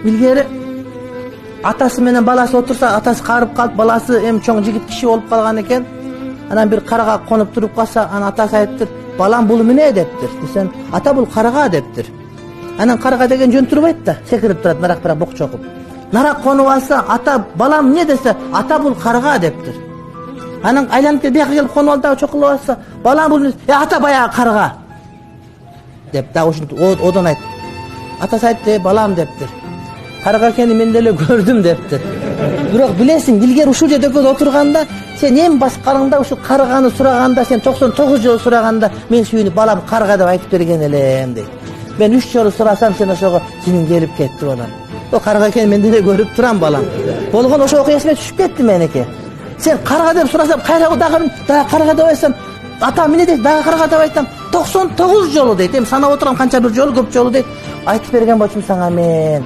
Илгери атасы менен баласы отурса, атасы карып калып, баласы эми чоң жигит киши болуп калган экен. Анан бир карага конуп туруп калса, анан атасы айтыптыр, балам бул эмне дептир. Десем, ата бул карага дептир. Анан карага деген жөн турбайт да, секирип турат нарак бок чокуп. Нарак конуп алса, ата балам эмне десе, ата бул карага дептир. Анан айланып бияка келип конуп алды дагы чокулуп алса, балам бул ата баягы карга деп дагы ушинтип одон айтты. Атасы айтты, балам дептир. Карга экени мен деле көрдүм дептир. Бирок билесиң, илгери ушул жерде экөөбүз отурганда, сен эң башкарыңда ушул карганы сураганда, сен 99 жолу сураганда, мен сүйүнүп балам карга деп айтып берген элем дейт. Мен 3 жолу сурасам, сен ошого синиң келип кетти балам. О карга экени мен деле көрүп турам балам. Болгон ошо окуя эсиме түшүп кетти меники. Сен карга деп сурасам, кайра дагы карга деп айтсам, ата эмне дейт, дагы карга деп айтсам, 99 жолу дейт. Эми санап отурам канча бир жолу, көп жолу дейт. Айтып берген болчумун сага мен.